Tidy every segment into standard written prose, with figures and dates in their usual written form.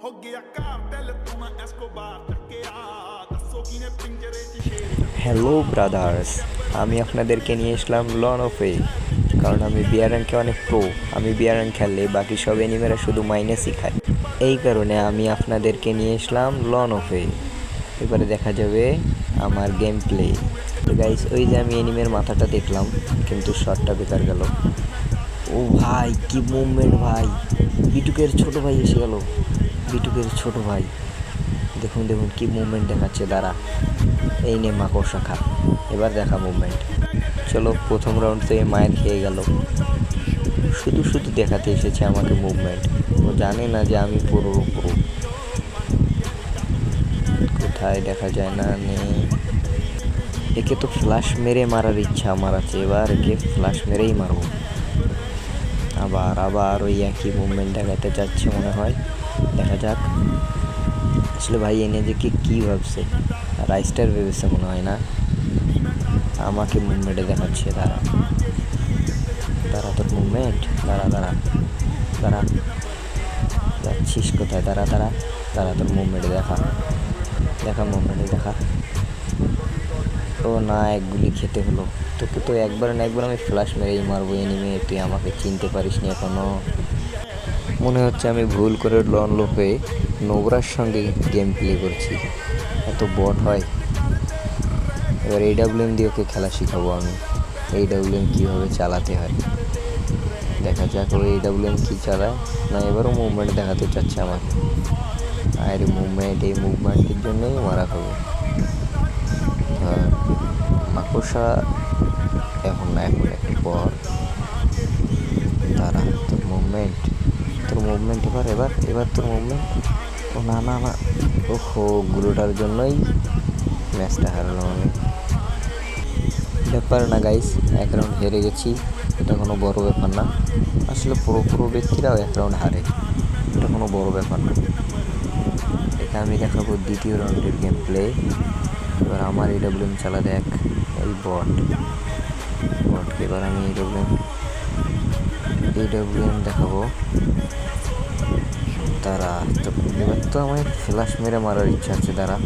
ਹੋ ਗਿਆ ਕਾਰਟੈਲ ਤੂੰ ਮੈਂ ਐਸਕੋਬਾਰ ਚੱਕਿਆ ਦੱਸੋ ਕਿਨੇ ਪਿੰਜਰੇ 'ਚ ਸ਼ੇਰ হ্যালো ব্রাদার্স, আমি আপনাদেরকে নিয়ে এসলাম লন অফে। কারণ আমি বিয়ার র্যাঙ্কে অনেক প্রো। আমি বিয়ার র্যাঙ্ক খেললে বাকি সব এনিমেরা শুধু মাইনাসই খায়। এই কারণে আমি আপনাদেরকে নিয়ে এসলাম লন অফে। এবারে দেখা যাবে আমার গেম প্লে। তো গাইস, ওই যে আমি এনিমের মাথাটা দেখলাম, কিন্তু শটটা বেকার গেল। ও ভাই, কি মুভমেন্ট ভাই! বিটুকের ছোট ভাই এসে গেল। বিটুকের ছোট ভাই, দেখুন দেখুন কি মুভমেন্ট দেখাচ্ছে। দাঁড়া, এই নে মাকড়সা খা। এবার দেখা মুভমেন্ট। চলো, প্রথম রাউন্ড থেকে মায়ের খেয়ে গেল। শুধু শুধু দেখাতে এসেছে আমাকে মুভমেন্ট। ও জানে না যে আমি পুরো পুরো। কোথায় দেখা যায় না, নেই। একে তো ফ্ল্যাশ মেরে মারার ইচ্ছা আমার আছে। এবার একে ফ্ল্যাশ মেরেই মারবো। আবার আবার ওই একই মুভমেন্ট দেখাতে চাচ্ছে মনে হয়। দেখা যাক। আসলে ভাই এনে যে কী ভাবছে, রাইস্টার ভেবেছে মনে হয় না। আমাকে মুভমেন্টে দেখাচ্ছে। দাঁড়া দাঁড়া, তোর মুভমেন্ট। দাঁড়া দাঁড়া দাঁড়া, যাচ্ছিস কোথায়? দাঁড়া দাঁড়া দাঁড়া, তোর মুভমেন্টে দেখা। দেখা মুভমেন্টে দেখা। ও না, এক গুলি খেতে হলো। তোকে তো একবার না একবার আমি ফ্ল্যাশ মেরেই মারবো এনিমে। তুই আমাকে চিনতে পারিস নি এখনো। মনে হচ্ছে আমি ভুল করে লন লোপে নোবরার সঙ্গে গেম প্লে করছি। এত বট হয়। এবার AWM দিয়ে ওকে খেলা শিখাবো আমি। AWM কীভাবে চালাতে হয় দেখা যাক। ও AWM কী চালায় না। এবারও মুভমেন্ট দেখাতে চাচ্ছে আমাকে। আর মুভমেন্ট, এই মুভমেন্টের জন্যই মারা খাবো। মাকড়সা এখন না, এখন একটু পর। তারা তোর মুভমেন্ট, তোর মুভমেন্ট এবার এবার এবার তোর মুভমেন্ট। ও না না না, ওহো, গুলোটার জন্যই ম্যাচটা হারালাম আমি। ব্যাপার না গাইস, এক রাউন্ড হেরে গেছি, এটা কোনো বড় ব্যাপার না। আসলে পুরো ব্যক্তিরাও এক রাউন্ড হারে, এটা কোনো বড় ব্যাপার না। এটা আমি দেখাবো দ্বিতীয় রাউন্ডের গেম প্লে। এবার আমার AWM চালা দেখ। এই বটকে এবার আমি AWM দেখাবো। তারা তো এবার তো আমার ফ্ল্যাশ মেরে মারার ইচ্ছা আছে। দাঁড়া,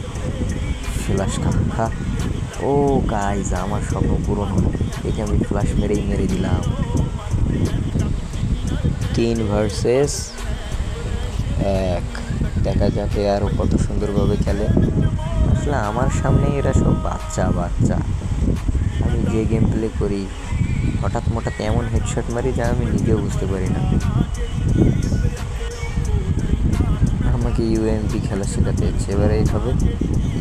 ফ্ল্যাশ খা খা। ও গাইজ, আমার স্বপ্ন পূরণ হলো। একে আমি ফ্ল্যাশ মেরেই মেরে দিলাম। 3 ভার্সেস 1। দেখা যাক আরও কত সুন্দরভাবে খেলে। আসলে আমার সামনে এরা সব বাচ্চা বাচ্চা। আমি যে গেম প্লে করি, হঠাৎ এমন হেডশট মারি যা আমি নিজেও বুঝতে পারি না। আমাকে UMP খেলা শেখাতে হচ্ছে। এবারে এইভাবে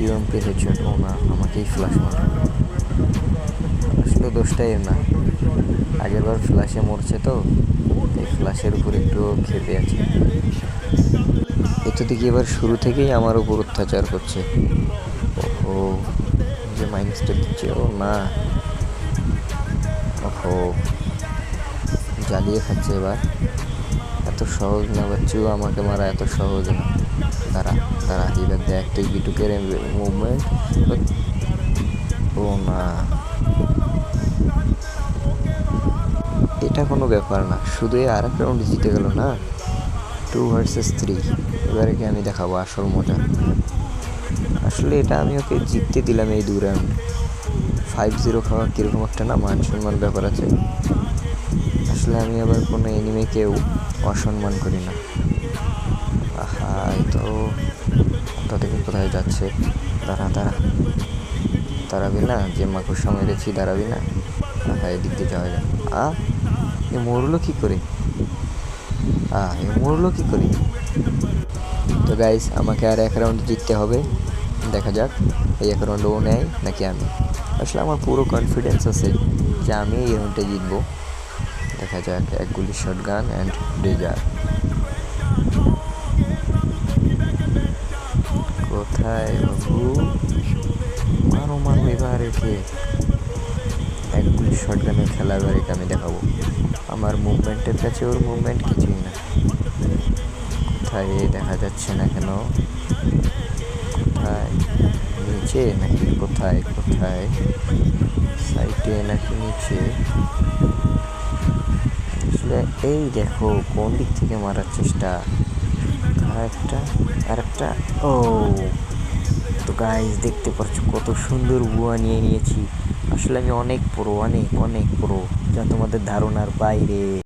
UMP হেডশট। ও না, আমাকেই ফ্ল্যাশ মারে। আসলে দোষটাই না, আগের বার ফ্ল্যাশে মরছে তো, এই ফ্ল্যাশের উপর একটু খেপে আছে। এতো দেখি এবার শুরু থেকেই আমার উপর অত্যাচার করছে। ওহো, যে মাইনাসটা দিচ্ছে। ও না, ওহো, জ্বালিয়ে খাচ্ছে এবার। এত সহজ না বাচ্চু, আমাকে মারা এত সহজ না। দাঁড়া দাঁড়া, এবার দেখ তুই বিটুকের মুভমেন্ট। ও না, এটা কোনো ব্যাপার না, শুধু আর এক রাউন্ড জিতে গেল না। 2 ভার্সেস 3। এবারে কি আমি দেখাবো আসল মজা। আসলে এটা আমি ওকে জিততে দিলাম এই 2 রাউন্ড। 5-0 খাওয়া কীরকম একটা না মান সম্মান ব্যাপার আছে। আসলে আমি আবার কোনো এনিমেকেও অসম্মান করি না। আহা, তো কোথা থেকে কোথায় যাচ্ছে। দাঁড়া দাঁড়া, দাঁড়াবি না? যে মাকড়সা মেরেছি, দাঁড়াবি না? আহা, এদিক দিয়ে যাওয়া যায়। এ মরলো কী করে? এ মরলো কী করে? তো গাইস, আমাকে আর এক রাউন্ড জিততে হবে। দেখা যাক এই এক রাউন্ড ও নেয় নাকি আমি। আসলে আমার পুরো কনফিডেন্স আছে যে আমি এই রাউন্ডে জিতবো। দেখা যাক। এক গুলি শটগান অ্যান্ড ডেজার। কোথায় বাবু? মারো মারো এবার একে। এক গুলি শটগানের খেলা এবার একে আমি দেখাবো। আমার মুভমেন্টের কাছে ওর মুভমেন্ট কিছুই না। কোথায় দেখা যাচ্ছে না কেন? কোথায়, নিচে নাকি কোথায়? কোথায়, সাইডে নাকি নিচে? আসলে এই দেখো কোন দিক থেকে মারার চেষ্টা। আরেকটা আরেকটা। ও, তো গাইস দেখতে পাচ্ছ কত সুন্দর বুয়া নিয়ে নিয়েছি। আসলে আমি অনেক প্রো, অনেক অনেক প্রো, যা তোমাদের ধারণার বাইরে।